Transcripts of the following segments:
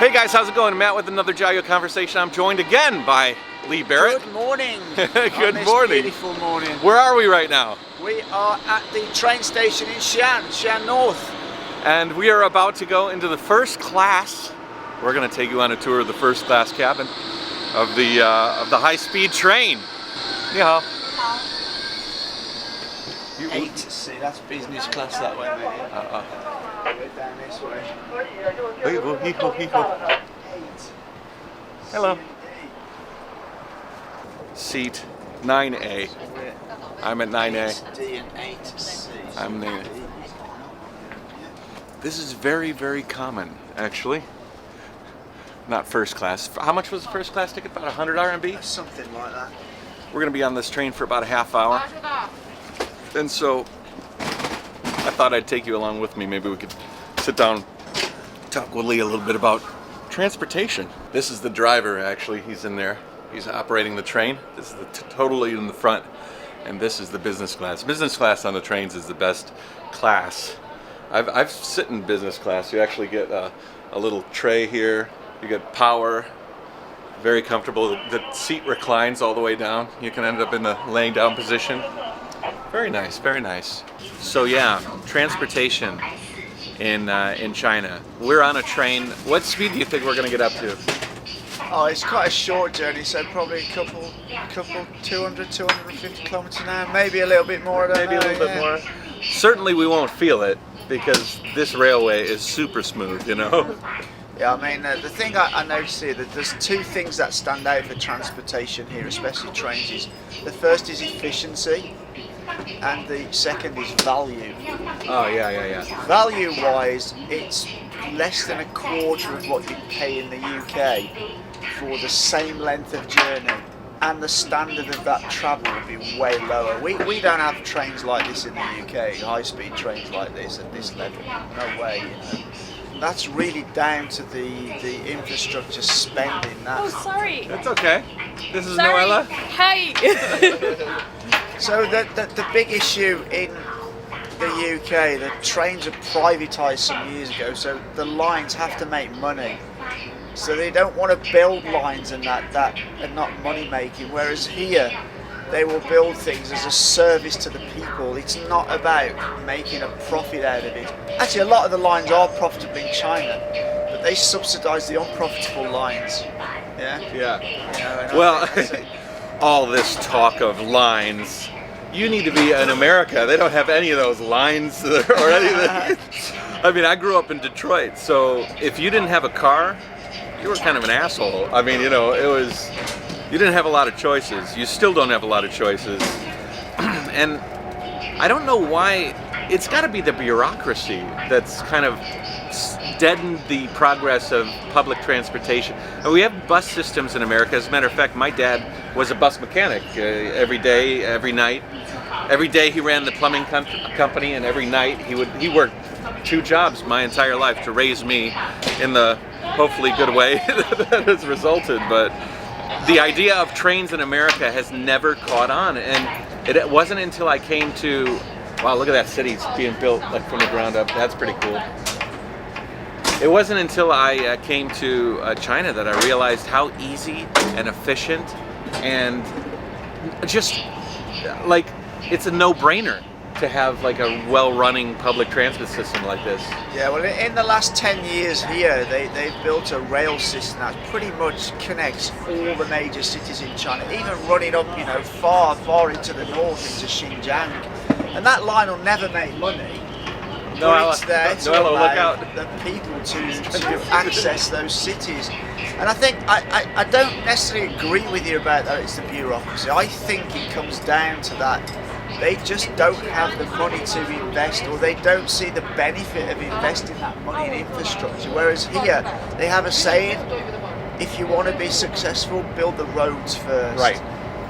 Hey guys, how's it going? Matt with another JaYoe conversation. I'm joined again by Lee Barrett. Good morning. Good morning. Beautiful morning. Where are we right now? We are at the train station in Xi'an North. And we are about to go into the first class. We're going to take you on a tour of the first class cabin of the high-speed train. Yeah. 8C, that's business class that way, mate. Go down this way. Hello. Seat 9A. I'm at 9A. D and 8C. I'm there. This is very, very common, actually. Not first class. How much was the first class ticket? About 100 RMB? Something like that. We're going to be on this train for about a half hour. And so I thought I'd take you along with me. Maybe we could sit down, talk with Lee a little bit about transportation. This is the driver, actually. He's in there. He's operating the train. This is totally in the front. And this is the business class. Business class on the trains is the best class. I've sit in business class. You actually get a little tray here. You get power. Very comfortable. The seat reclines all the way down. You can end up in the laying down position. Very nice, very nice. So yeah, transportation in China. We're on a train. What speed do you think we're going to get up to? Oh, it's quite a short journey, so probably a couple 200, 250 kilometers an hour, maybe a little bit more. Maybe a little bit more. Certainly we won't feel it because this railway is super smooth, you know? Yeah, I mean, the thing I noticed here, that there's two things that stand out for transportation here, especially trains, is the first is efficiency, and the second is value. Oh, yeah. Value-wise, it's less than a quarter of what you pay in the UK for the same length of journey, and the standard of that travel will be way lower. We don't have trains like this in the UK, high-speed trains like this at this level. No way. You know? That's really down to the infrastructure spending. Oh, sorry. That's okay. This is Sorry. Noella. Hi. So the big issue in the UK, the trains were privatised some years ago, so the lines have to make money. So they don't want to build lines and that are not money making. Whereas here, they will build things as a service to the people. It's not about making a profit out of it. Actually, a lot of the lines are profitable in China, but they subsidise the unprofitable lines. Yeah. Yeah. You know, and Well, all this talk of lines. You need to be in America. They don't have any of those lines or anything. I mean, I grew up in Detroit, so if you didn't have a car, you were kind of an asshole. I mean, you know, you didn't have a lot of choices. You still don't have a lot of choices. And I don't know why. It's got to be the bureaucracy that's kind of deadened the progress of public transportation. And we have bus systems in America. As a matter of fact, my dad was a bus mechanic every day, every night. Every day he ran the plumbing company, and every night he worked 2 jobs my entire life to raise me in the hopefully good way that has resulted. But the idea of trains in America has never caught on, and it wasn't until I came to, wow, look at that city, it's being built like from the ground up. That's pretty cool. It wasn't until I came to China that I realized how easy and efficient and just like it's a no-brainer to have like a well-running public transit system like this. Yeah, well, in the last 10 years here, they've built a rail system that pretty much connects all the major cities in China, even running up, you know, far into the north, into Xinjiang. And that line will never make money. But it's there to allow the people to access those cities. And I think, I don't necessarily agree with you about that it's the bureaucracy. I think it comes down to that. They just don't have the money to invest, or they don't see the benefit of investing that money in infrastructure. Whereas here, they have a saying, if you want to be successful, build the roads first. Right.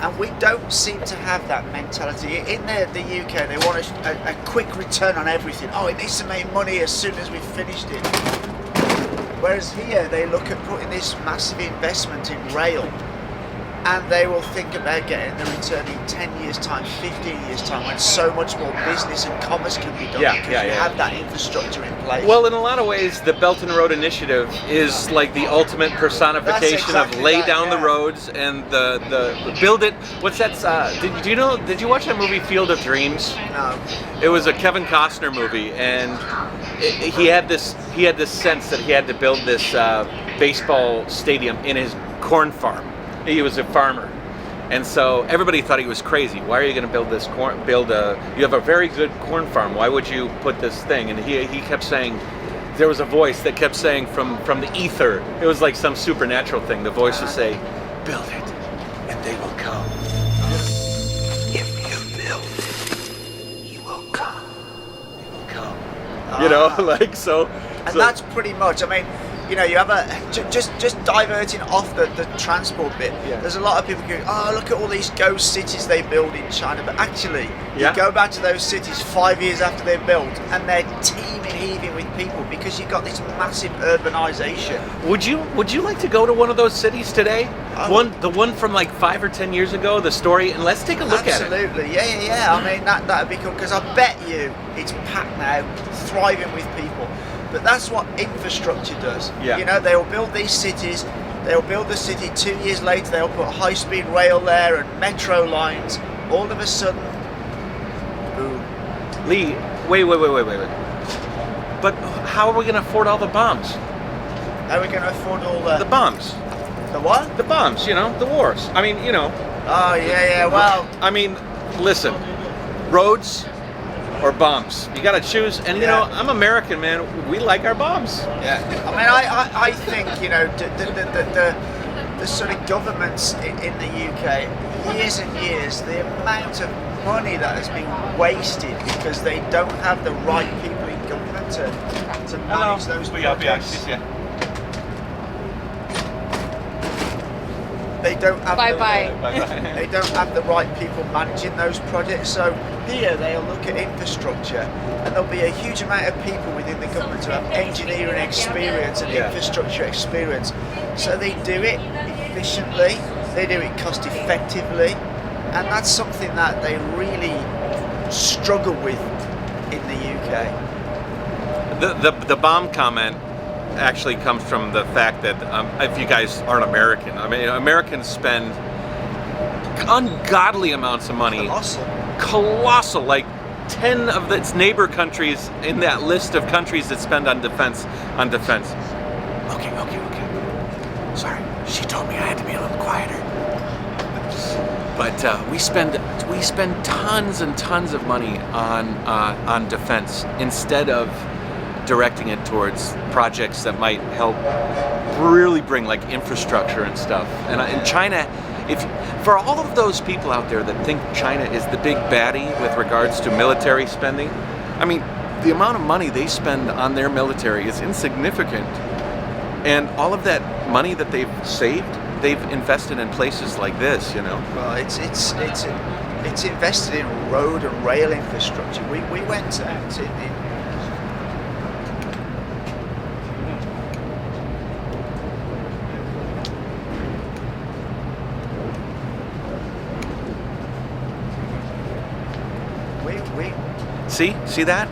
And we don't seem to have that mentality. In the UK, they want a quick return on everything. Oh, it needs to make money as soon as we've finished it. Whereas here, they look at putting this massive investment in rail and they will think about getting the return in 10 years time, 15 years time, when so much more business and commerce can be done because you have that infrastructure in place. Well, in a lot of ways, the Belt and Road Initiative is like the ultimate personification of lay down the roads and the build it. What's that? Did you watch that movie Field of Dreams? No. It was a Kevin Costner movie, and he had this sense that he had to build this baseball stadium in his corn farm. He was a farmer, and so everybody thought he was crazy. Why are you going to build this corn? You have a very good corn farm. Why would you put this thing? And he kept saying, there was a voice that kept saying from the ether. It was like some supernatural thing. The voice would say, "Build it, and they will come. If you build it, he will come. They will come." You know, like so. And that's pretty much. I mean, you know, you have just diverting off the transport bit. Yeah. There's a lot of people going, oh, look at all these ghost cities they build in China. But actually, you go back to those cities 5 years after they're built, and they're teeming, heaving with people because you've got this massive urbanization. Would you like to go to one of those cities today? The one from like 5 or 10 years ago, the story, and let's take a look at it. Absolutely, yeah. I mean, that'd be cool because I bet you it's packed now, thriving with people. But that's what infrastructure does. Yeah. You know, they'll build these cities, they'll build the city 2 years later, they'll put high-speed rail there and metro lines. All of a sudden, boom. Lee, wait. But how are we going to afford all the bombs? How are we going to afford all the bombs? The what? The bombs, you know, the wars. I mean, you know. Oh, yeah, well. I mean, listen, roads or bombs. You got to choose. And, you know, I'm American, man. We like our bombs. Yeah. I mean, I think, you know, the sort of governments in the UK, years and years, the amount of money that has been wasted because they don't have the right people in government to manage those projects. They don't have they don't have the right people managing those projects. So here they'll look at infrastructure, and there'll be a huge amount of people within the government who have engineering experience and infrastructure experience. So they do it efficiently, they do it cost effectively, and that's something that they really struggle with in the UK. The bomb comment actually comes from the fact that if you guys aren't American, I mean, Americans spend ungodly amounts of money. Colossal, like 10 of its neighbor countries in that list of countries that spend on defense. Okay. Sorry, she told me I had to be a little quieter. But we spend tons and tons of money on defense instead of directing it towards projects that might help really bring like infrastructure and stuff. And in China, for all of those people out there that think China is the big baddie with regards to military spending, I mean, the amount of money they spend on their military is insignificant. And all of that money that they've saved, they've invested in places like this, you know. Well, it's invested in road and rail infrastructure. We went out in See that?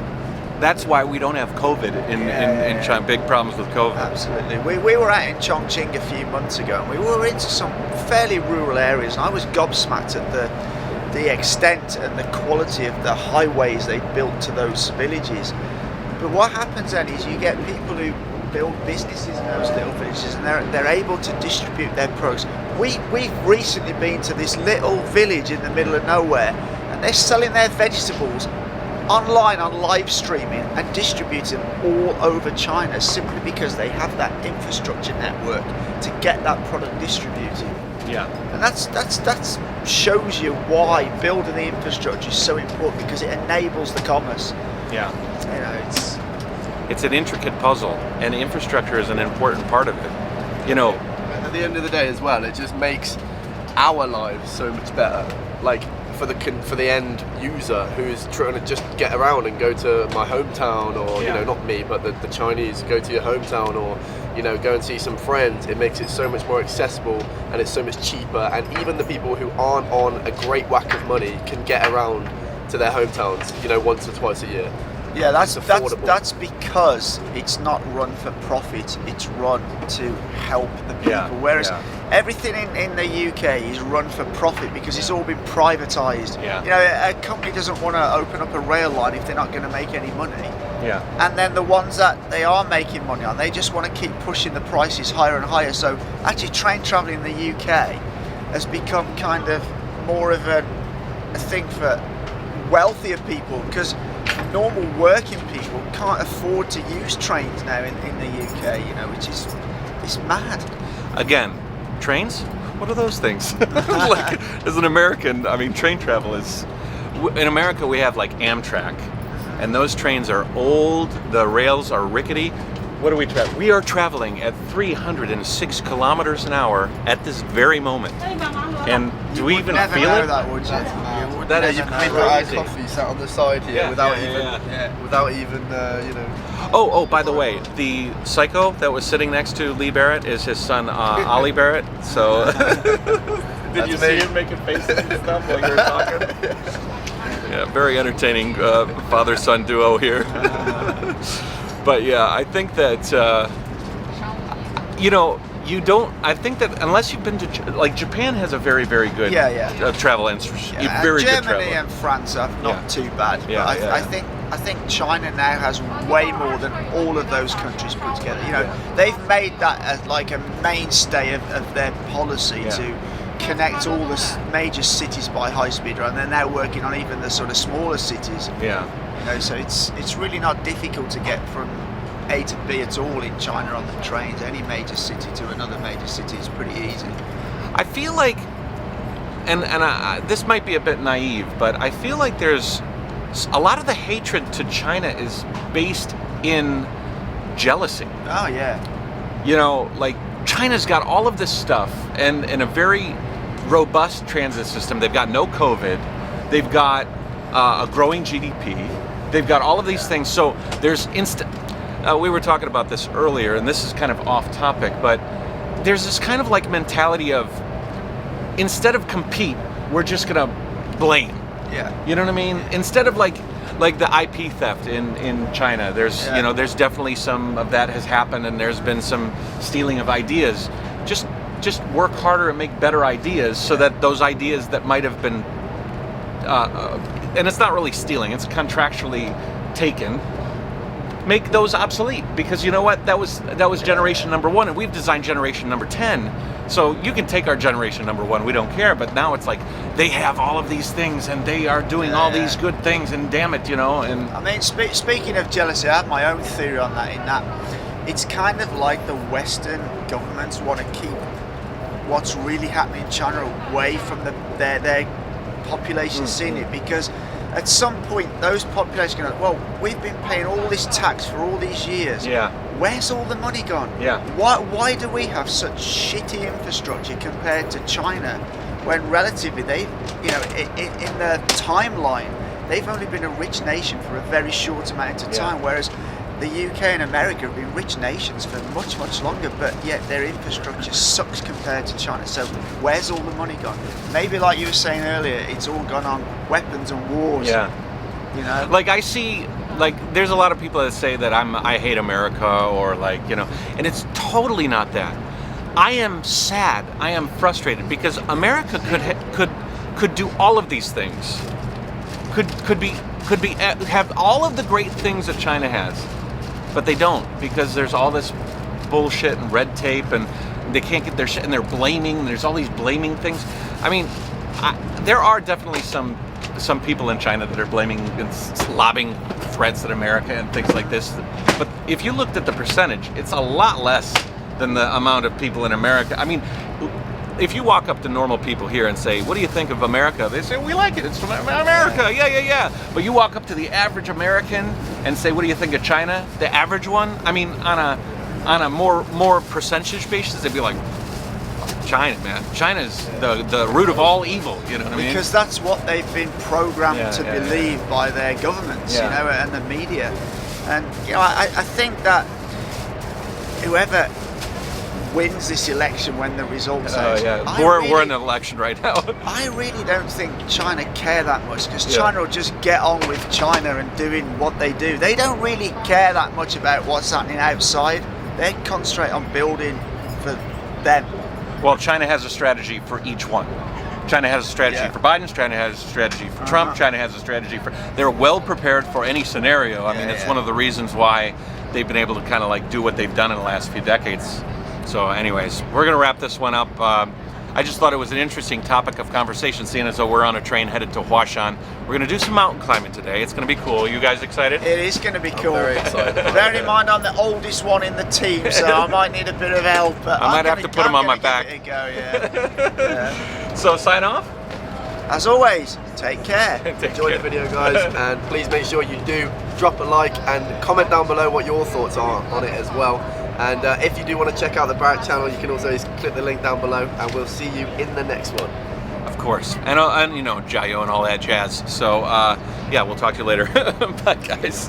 That's why we don't have COVID in China. Big problems with COVID. Absolutely. We were out in Chongqing a few months ago, and we were into some fairly rural areas, and I was gobsmacked at the extent and the quality of the highways they built to those villages. But what happens then is you get people who build businesses in those little villages, and they're able to distribute their products. We've recently been to this little village in the middle of nowhere, and they're selling their vegetables online on live streaming and distributing all over China simply because they have that infrastructure network to get that product distributed. Yeah. And that shows you why building the infrastructure is so important, because it enables the commerce. Yeah. You know, it's an intricate puzzle, and infrastructure is an important part of it. You know, at the end of the day as well, it just makes our lives so much better. Like, for the end user who's trying to just get around and go to my hometown, or you know, not me, but the Chinese go to your hometown, or you know, go and see some friends, it makes it so much more accessible and it's so much cheaper. And even the people who aren't on a great whack of money can get around to their hometowns, you know, once or twice a year. Yeah, that's affordable. that's because it's not run for profit. It's run to help the people. Yeah, Whereas yeah. everything in the UK is run for profit because it's all been privatised. Yeah. You know, a company doesn't want to open up a rail line if they're not going to make any money. Yeah. And then the ones that they are making money on, they just want to keep pushing the prices higher and higher. So actually, train travel in the UK has become kind of more of a thing for wealthier people, because normal working people can't afford to use trains now in the UK, you know, which is it's mad. Again, trains? What are those things? Like, as an American, I mean, train travel is... In America, we have like Amtrak, and those trains are old, the rails are rickety. What are we traveling? We are traveling at 306 kilometers an hour at this very moment. And do we even Never feel know it? that, would you? That's mad. You would That never is know We've crazy. got our coffee sat on the side here Yeah, without yeah, even, without even, you know. Oh, by the way, the psycho that was sitting next to Lee Barrett is his son, Ollie Barrett. So, did you see him making faces and stuff while you were talking? Yeah, very entertaining father-son duo here. But yeah, I think that you know, you don't. I think that unless you've been to like Japan has a very, very good travel industry. Yeah, Very good Germany travel. and France are not too bad. Yeah, But yeah. I think China now has way more than all of those countries put together. You know, they've made that as like a mainstay of their policy to connect all the major cities by high speed rail, and they're now working on even the sort of smaller cities. Yeah. You know, so it's really not difficult to get from A to B at all in China on the trains. Any major city to another major city is pretty easy. I feel like, and this might be a bit naive, but I feel like there's a lot of the hatred to China is based in jealousy. Oh yeah. You know, like China's got all of this stuff and a very robust transit system. They've got no COVID. They've got a growing GDP. They've got all of these things. So there's we were talking about this earlier, and this is kind of off topic, but there's this kind of like mentality of instead of compete, we're just gonna blame. Yeah. You know what I mean? Instead of like the IP theft in China, there's you know, there's definitely some of that has happened, and there's been some stealing of ideas. Just work harder and make better ideas so that those ideas that might have been and it's not really stealing, it's contractually taken, make those obsolete, because you know what, that was generation number 1, and we've designed generation number 10, so you can take our generation number 1, we don't care. But now it's like they have all of these things and they are doing all these good things, and damn it, you know. And I mean, speaking of jealousy, I have my own theory on that, in that it's kind of like the Western governments want to keep what's really happening in China away from their population seeing it, because at some point those populations are going to, well, we've been paying all this tax for all these years. Yeah. Where's all the money gone? Yeah. Why do we have such shitty infrastructure compared to China, when relatively they, you know, in the timeline, they've only been a rich nation for a very short amount of time, whereas the UK and America have been rich nations for much, much longer, but yet their infrastructure sucks compared to China. So where's all the money gone? Maybe like you were saying earlier, it's all gone on weapons and wars. yeah. You know? Like I see, like there's a lot of people that say that I hate America, or like, you know, and it's totally not that. I am sad, I am frustrated, because America could do all of these things. Could have all of the great things that China has, but they don't, because there's all this bullshit and red tape, and they can't get their shit, and they're blaming. There's all these blaming things. I mean, there are definitely some people in China that are blaming and lobbing threats at America and things like this. But if you looked at the percentage, it's a lot less than the amount of people in America. I mean, if you walk up to normal people here and say, what do you think of America? They say, we like it, it's from America, yeah. But you walk up to the average American and say, what do you think of China? The average one, I mean, on a more percentage basis, they'd be like, China, man. China's the root of all evil, you know what I mean? Because that's what they've been programmed to believe by their governments, you know, and the media. And, you know, I think that whoever wins this election when the results Oh out, yeah, I we're really- in an election right now. I really don't think China care that much, because Yeah. China will just get on with China and doing what they do. They don't really care that much about what's happening outside. They concentrate on building for them. Well, China has a strategy for each one. China has a strategy Yeah. for Biden. China has a strategy for Trump. China has a strategy for. They're well prepared for any scenario. I mean, it's yeah. one of the reasons why they've been able to kind of like do what they've done in the last few decades. So, anyways, we're gonna wrap this one up. I just thought it was an interesting topic of conversation, seeing as though we're on a train headed to Huashan. We're gonna do some mountain climbing today. It's gonna be cool. You guys excited? It is going to be cool. very excited. Bearing in mind I'm the oldest one in the team, so I might need a bit of help. But I might I'm have gonna- to put him I'm on my gonna back. give it a go, yeah. So, sign off. As always, take care. Enjoy the video, guys, and please make sure you do drop a like and comment down below what your thoughts are on it as well. And if you do want to check out the Barrett channel, you can also click the link down below, and we'll see you in the next one. Of course, and you know, JaYoe and all that jazz. So, yeah, we'll talk to you later. Bye, guys.